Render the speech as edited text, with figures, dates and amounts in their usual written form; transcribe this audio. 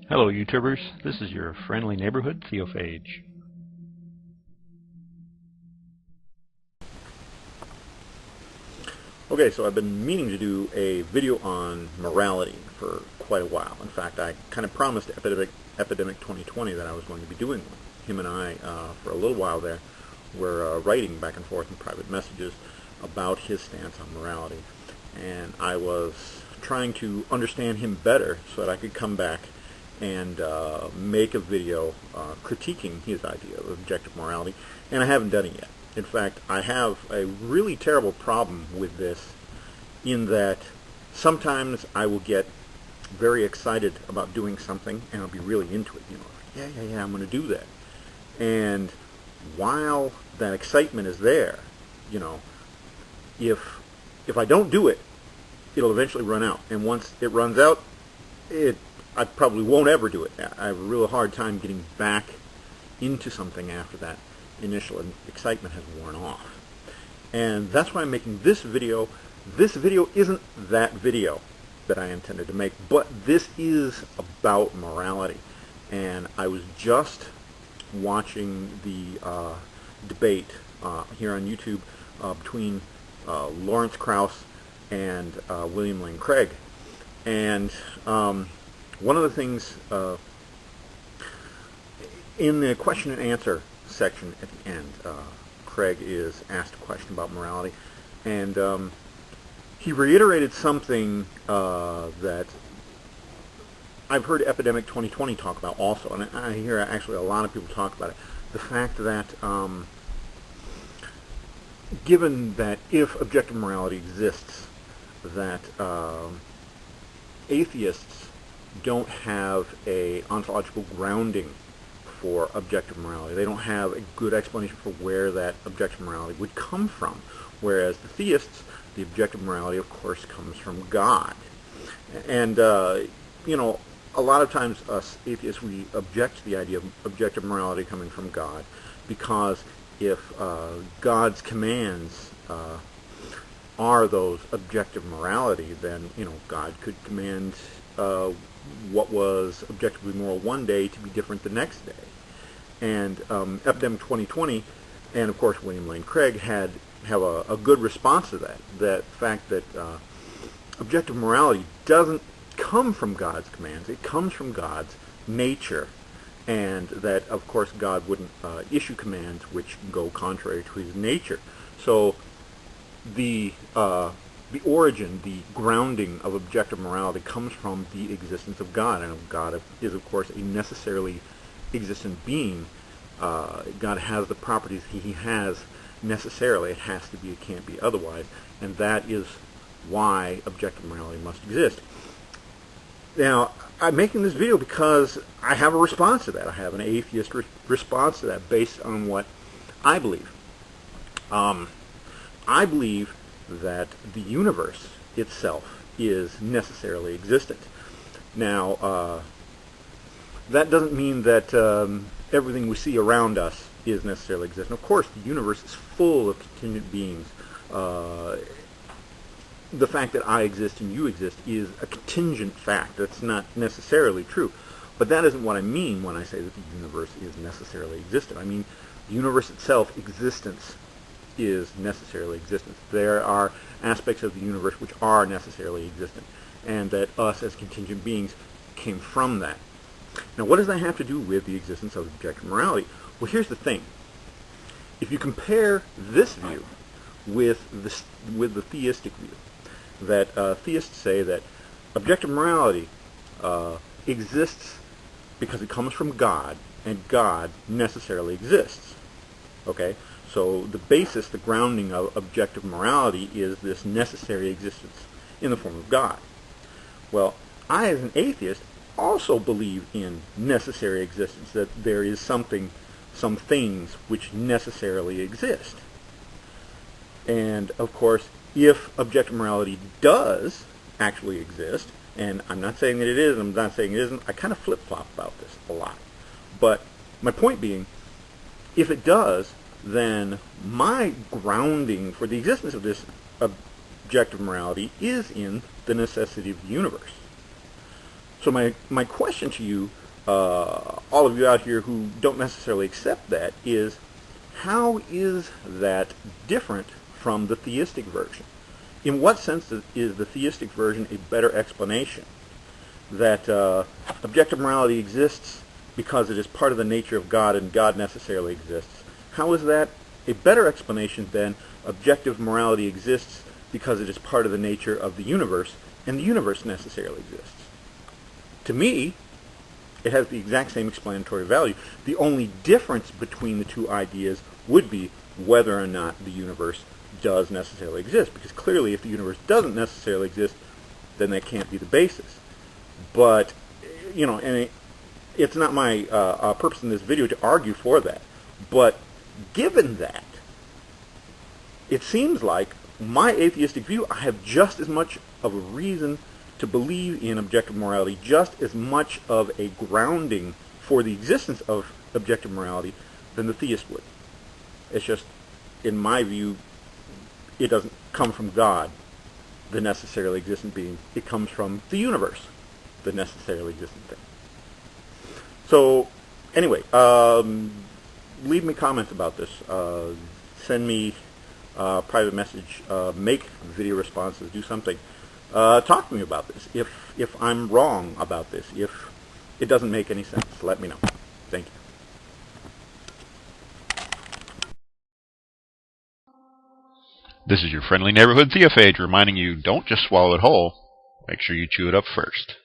Hello YouTubers, this is your friendly neighborhood theophage. Okay, so I've been meaning to do a video on morality for quite a while. In fact, I kind of promised Epidemic 2020 that I was going to be doing one. Him and I, for a little while there, were writing back and forth in private messages about his stance on morality. And I was trying to understand him better so that I could come back and make a video critiquing his idea of objective morality, and I haven't done it yet. In fact, I have a really terrible problem with this in that sometimes I will get very excited about doing something and I'll be really into it, yeah, I'm going to do that. And while that excitement is there, if I don't do it, it'll eventually run out. And once it runs out, I probably won't ever do it. I have a real hard time getting back into something after that initial excitement has worn off. And that's why I'm making this video. This video isn't that video that I intended to make, but this is about morality. And I was just watching the debate here on YouTube between Lawrence Krauss and William Lane Craig. And one of the things in the question and answer section at the end, Craig is asked a question about morality, and he reiterated something that I've heard Epidemic 2020 talk about also, and I hear actually a lot of people talk about it. The fact that given that if objective morality exists, that atheists don't have a ontological grounding for objective morality. They don't have a good explanation for where that objective morality would come from. Whereas the theists, the objective morality, of course, comes from God. And, a lot of times us atheists, we object to the idea of objective morality coming from God because if God's commands are those objective morality, then, God could command what was objectively moral one day to be different the next day. And Epidemic 2020 and of course William Lane Craig have a good response to that. That fact that objective morality doesn't come from God's commands, it comes from God's nature, and that of course God wouldn't issue commands which go contrary to his nature. So the origin, the grounding of objective morality comes from the existence of God, and God is, of course, a necessarily existent being. God has the properties he has necessarily. It has to be, it can't be otherwise, and that is why objective morality must exist. Now, I'm making this video because I have a response to that. I have an atheist response to that based on what I believe. I believe that the universe itself is necessarily existent. Now, that doesn't mean that everything we see around us is necessarily existent. Of course, the universe is full of contingent beings. The fact that I exist and you exist is a contingent fact. That's not necessarily true. But that isn't what I mean when I say that the universe is necessarily existent. I mean, the universe itself, existence, is necessarily existence. There are aspects of the universe which are necessarily existent, and that us as contingent beings came from that. Now, what does that have to do with the existence of objective morality? Well, here's the thing. If you compare this view with the theistic view, that theists say that objective morality exists because it comes from God, and God necessarily exists. Okay? So the basis, the grounding of objective morality is this necessary existence in the form of God. Well, I as an atheist also believe in necessary existence, that there is some things which necessarily exist. And of course, if objective morality does actually exist, and I'm not saying that it is, I'm not saying it isn't, I kind of flip-flop about this a lot. But my point being, if it does, then my grounding for the existence of this objective morality is in the necessity of the universe. So my question to you, all of you out here who don't necessarily accept that, is how is that different from the theistic version? In what sense is the theistic version a better explanation? That objective morality exists because it is part of the nature of God and God necessarily exists. How is that a better explanation than objective morality exists because it is part of the nature of the universe and the universe necessarily exists? To me, it has the exact same explanatory value. The only difference between the two ideas would be whether or not the universe does necessarily exist, because clearly if the universe doesn't necessarily exist, then that can't be the basis. But, you know, and it's not my purpose in this video to argue for that. But given that, it seems like my atheistic view, I have just as much of a reason to believe in objective morality, just as much of a grounding for the existence of objective morality than the theist would. It's just, in my view, it doesn't come from God, the necessarily existent being. It comes from the universe, the necessarily existent thing. So, anyway, leave me comments about this. Send me a private message. Make video responses. Do something. Talk to me about this. If I'm wrong about this, if it doesn't make any sense, let me know. Thank you. This is your friendly neighborhood theophage reminding you, don't just swallow it whole. Make sure you chew it up first.